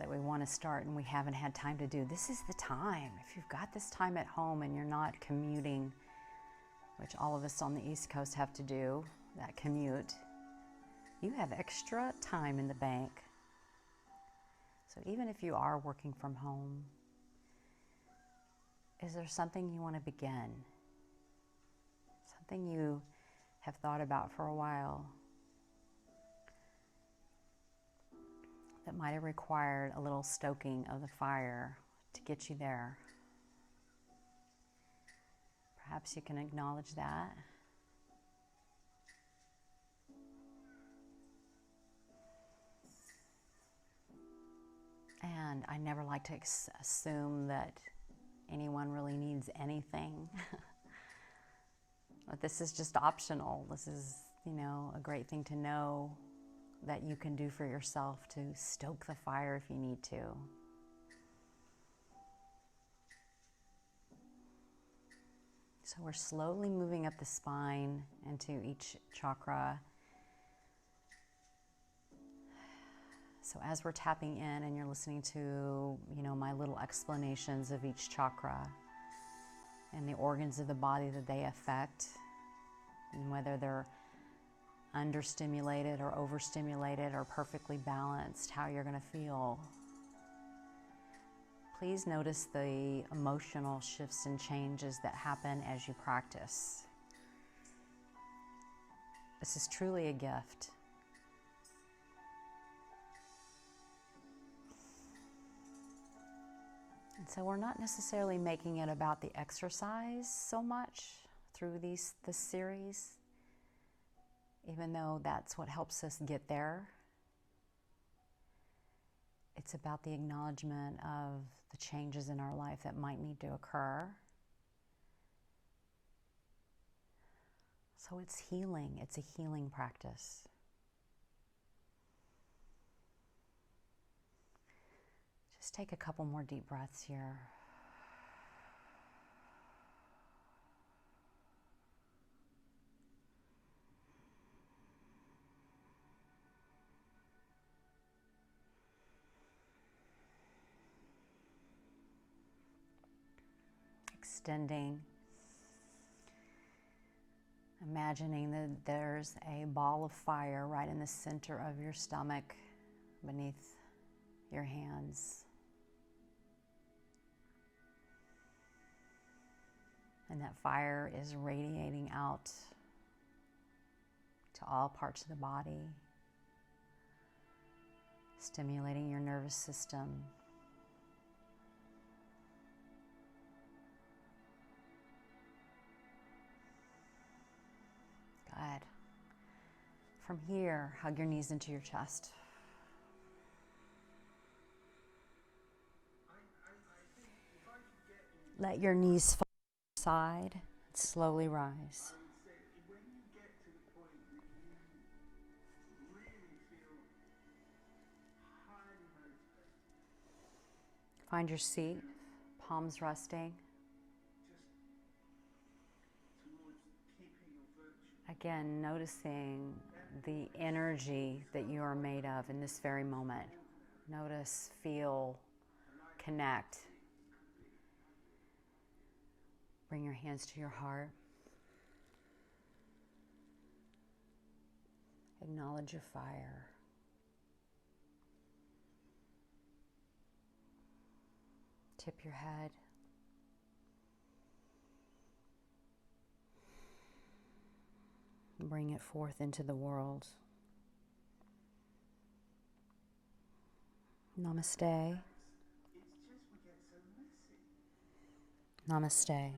that we want to start and we haven't had time to do. This is the time. If you've got this time at home and you're not commuting, which all of us on the East Coast have to do, that commute, you have extra time in the bank. So even if you are working from home, is there something you want to begin? Something you have thought about for a while that might have required a little stoking of the fire to get you there. Perhaps you can acknowledge that And I never like to assume that anyone really needs anything. But this is just optional. This is, a great thing to know that you can do for yourself to stoke the fire if you need to. So we're slowly moving up the spine into each chakra. So as we're tapping in and you're listening to, my little explanations of each chakra and the organs of the body that they affect, and whether they're understimulated or overstimulated or perfectly balanced, how you're going to feel. Please notice the emotional shifts and changes that happen as you practice. This is truly a gift. And so we're not necessarily making it about the exercise so much through this series, even though that's what helps us get there. It's about the acknowledgement of the changes in our life that might need to occur. So it's healing. It's a healing practice. Just take a couple more deep breaths here. Extending. Imagining that there's a ball of fire right in the center of your stomach, beneath your hands. And that fire is radiating out to all parts of the body, stimulating your nervous system. Good. From here, hug your knees into your chest. Let your knees fall to the side and slowly rise. Find your seat, palms resting. Again, noticing the energy that you are made of in this very moment. Notice, feel, connect. Bring your hands to your heart. Acknowledge your fire. Tip your head. Bring it forth into the world. Namaste. Namaste.